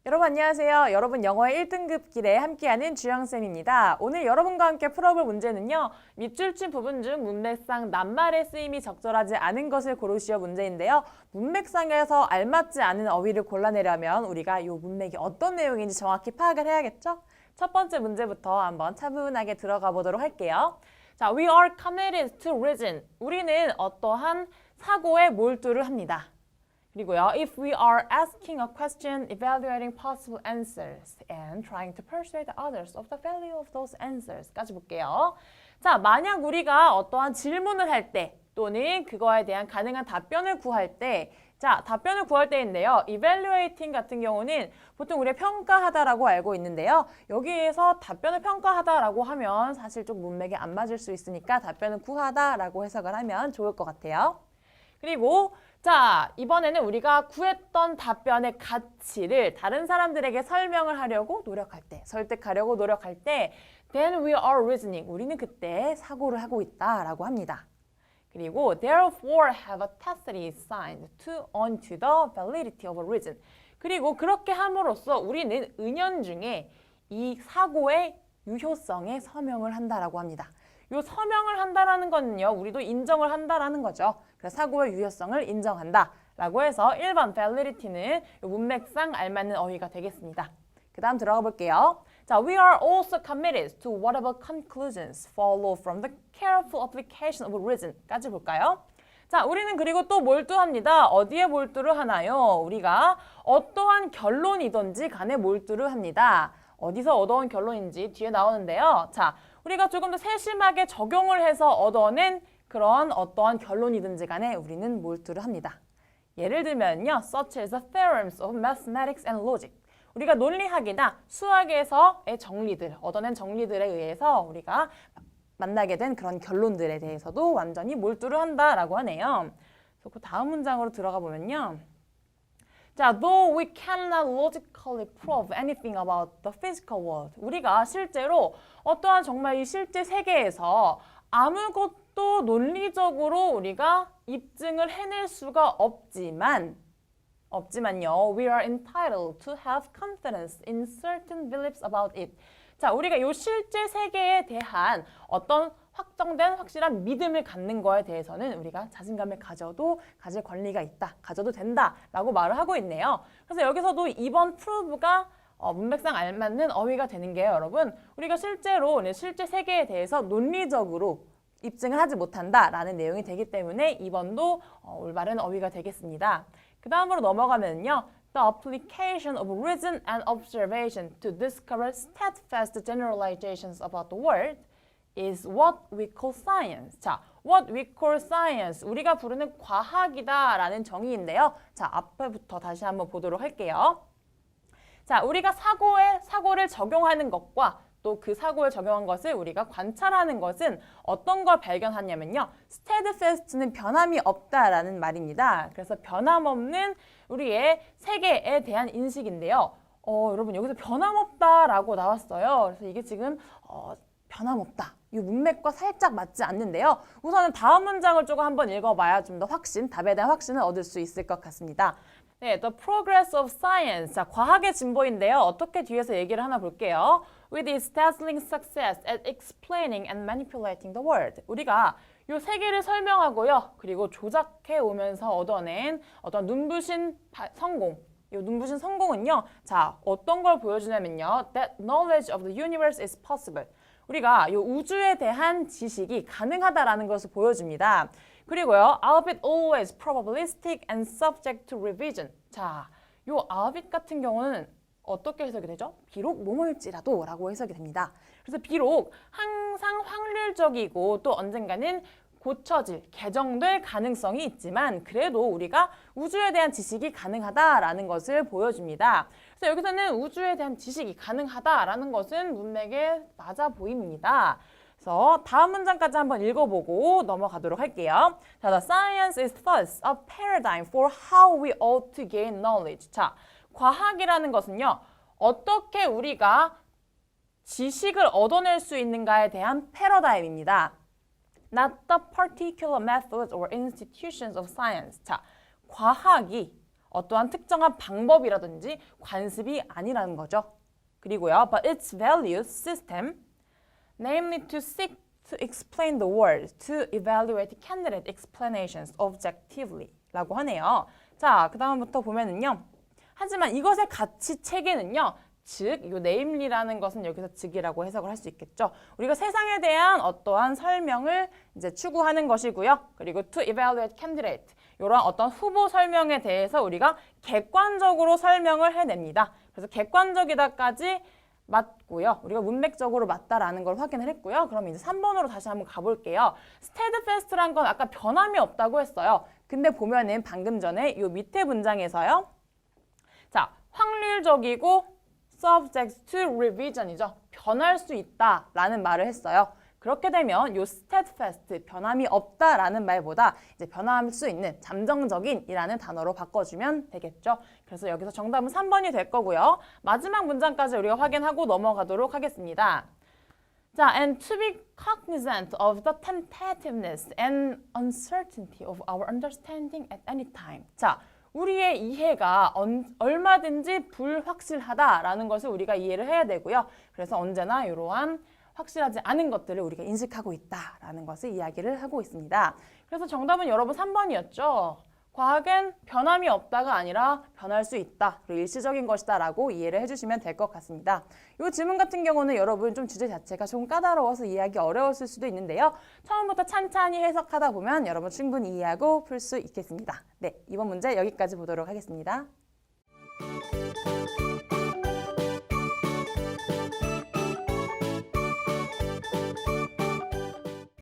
여러분 안녕하세요. 여러분 영어의 1등급 길에 함께하는 주영쌤입니다. 오늘 여러분과 함께 풀어볼 문제는요. 밑줄 친 부분 중 문맥상 낱말의 쓰임이 적절하지 않은 것을 고르시오 문제인데요. 문맥상에서 알맞지 않은 어휘를 골라내려면 우리가 이 문맥이 어떤 내용인지 정확히 파악을 해야겠죠? 첫 번째 문제부터 한번 차분하게 들어가 보도록 할게요. 자, we are committed to reason. 우리는 어떠한 사고에 몰두를 합니다. 그리고요, if we are asking a question, evaluating possible answers, and trying to persuade others of the value of those answers까지 볼게요. 자, 만약 우리가 어떠한 질문을 할 때, 또는 그거에 대한 가능한 답변을 구할 때, 자, 답변을 구할 때인데요. evaluating 같은 경우는 보통 우리가 평가하다라고 알고 있는데요. 여기에서 답변을 평가하다라고 하면 사실 좀 문맥에 안 맞을 수 있으니까 답변을 구하다라고 해석을 하면 좋을 것 같아요. 그리고 자, 이번에는 우리가 구했던 답변의 가치를 다른 사람들에게 설명을 하려고 노력할 때, 설득하려고 노력할 때 then we are reasoning. 우리는 그때 사고를 하고 있다라고 합니다. 그리고 therefore have a tacitly signed onto the validity of a reason. 그리고 그렇게 함으로써 우리는 은연중에 이 사고의 유효성에 서명을 한다라고 합니다. 요 서명을 한다라는 거는요, 우리도 인정을 한다라는 거죠. 그래서 사고의 유효성을 인정한다라고 해서 1번 validity는 요 문맥상 알맞는 어휘가 되겠습니다. 그 다음 들어가 볼게요. 자, we are also committed to whatever conclusions follow from the careful application of reason까지 볼까요? 자, 우리는 그리고 또 몰두합니다. 어디에 몰두를 하나요? 우리가 어떠한 결론이든지 간에 몰두를 합니다. 어디서 얻어온 결론인지 뒤에 나오는데요. 자, 우리가 조금 더 세심하게 적용을 해서 얻어낸 그런 어떠한 결론이든지 간에 우리는 몰두를 합니다. 예를 들면요. such as the theorems of mathematics and logic. 우리가 논리학이나 수학에서의 정리들, 얻어낸 정리들에 의해서 우리가 만나게 된 그런 결론들에 대해서도 완전히 몰두를 한다라고 하네요. 그래서 그 다음 문장으로 들어가 보면요. 자, though we cannot logically prove anything about the physical world. 우리가 실제로 어떠한 정말 이 실제 세계에서 아무것도 논리적으로 우리가 입증을 해낼 수가 없지만요. We are entitled to have confidence in certain beliefs about it. 자, 우리가 이 실제 세계에 대한 어떤 확정된 확실한 믿음을 갖는 거에 대해서는 우리가 자신감을 가질 권리가 있다, 가져도 된다라고 말을 하고 있네요. 그래서 여기서도 이번 prove가 문맥상 알맞는 어휘가 되는 게요, 여러분. 우리가 실제로 실제 세계에 대해서 논리적으로 입증을 하지 못한다라는 내용이 되기 때문에 2번도 올바른 어휘가 되겠습니다. 그 다음으로 넘어가면요. The application of reason and observation to discover steadfast generalizations about the world is what we call science. 자, what we call science. 우리가 부르는 과학이다라는 정의인데요. 자, 앞에부터 다시 한번 보도록 할게요. 자, 우리가 사고를 적용하는 것과 또 그 사고를 적용한 것을 우리가 관찰하는 것은 어떤 걸 발견하냐면요. steadfast는 변함이 없다라는 말입니다. 그래서 변함없는 우리의 세계에 대한 인식인데요. 여러분 여기서 변함없다라고 나왔어요. 그래서 이게 지금 변함없다. 이 문맥과 살짝 맞지 않는데요. 우선은 다음 문장을 조금 한번 읽어봐야 좀 더 답에 대한 확신을 얻을 수 있을 것 같습니다. 네, the progress of science. 자, 과학의 진보인데요. 어떻게 뒤에서 얘기를 하나 볼게요. With its dazzling success at explaining and manipulating the world. 우리가 이 세계를 설명하고요. 그리고 조작해 오면서 얻어낸 어떤 눈부신 성공. 이 눈부신 성공은요. 자, 어떤 걸 보여주냐면요. That knowledge of the universe is possible. 우리가 이 우주에 대한 지식이 가능하다라는 것을 보여줍니다. 그리고요, albeit always probabilistic and subject to revision. 자, 이 albeit 같은 경우는 어떻게 해석이 되죠? 비록 뭐뭐일지라도 라고 해석이 됩니다. 그래서 비록 항상 확률적이고 또 언젠가는 고쳐질, 개정될 가능성이 있지만 그래도 우리가 우주에 대한 지식이 가능하다라는 것을 보여줍니다. 그래서 여기서는 우주에 대한 지식이 가능하다라는 것은 문맥에 맞아 보입니다. 그래서 다음 문장까지 한번 읽어보고 넘어가도록 할게요. 자, the science is thus a paradigm for how we ought to gain knowledge. 자, 과학이라는 것은요. 어떻게 우리가 지식을 얻어낼 수 있는가에 대한 패러다임입니다. Not the particular methods or institutions of science. 자, 과학이 어떠한 특정한 방법이라든지 관습이 아니라는 거죠. 그리고요, but its values system, namely to seek to explain the world, to evaluate candidate explanations objectively 라고 하네요. 자, 그 다음부터 보면은요. 하지만 이것의 가치 체계는요. 즉, 이 namely라는 것은 여기서 즉이라고 해석을 할 수 있겠죠. 우리가 세상에 대한 어떠한 설명을 이제 추구하는 것이고요. 그리고 to evaluate candidate, 이런 어떤 후보 설명에 대해서 우리가 객관적으로 설명을 해냅니다. 그래서 객관적이다까지 맞고요. 우리가 문맥적으로 맞다라는 걸 확인을 했고요. 그럼 이제 3번으로 다시 한번 가볼게요. steadfast란 건 아까 변함이 없다고 했어요. 근데 보면은 방금 전에 이 밑에 문장에서요. 자, 확률적이고 subject to revision이죠. 변할 수 있다라는 말을 했어요. 그렇게 되면 요 steadfast, 변함이 없다라는 말보다 이제 변할 수 있는, 잠정적인이라는 단어로 바꿔주면 되겠죠. 그래서 여기서 정답은 3번이 될 거고요. 마지막 문장까지 우리가 확인하고 넘어가도록 하겠습니다. 자, and to be cognizant of the tentativeness and uncertainty of our understanding at any time. 자, 우리의 이해가 얼마든지 불확실하다라는 것을 우리가 이해를 해야 되고요. 그래서 언제나 이러한 확실하지 않은 것들을 우리가 인식하고 있다라는 것을 이야기를 하고 있습니다. 그래서 정답은 여러분 3번이었죠. 과학은 변함이 없다가 아니라 변할 수 있다, 그리고 일시적인 것이다 라고 이해를 해주시면 될 것 같습니다. 이 질문 같은 경우는 여러분 좀 주제 자체가 조금 까다로워서 이해하기 어려웠을 수도 있는데요. 처음부터 찬찬히 해석하다 보면 여러분 충분히 이해하고 풀 수 있겠습니다. 네, 이번 문제 여기까지 보도록 하겠습니다.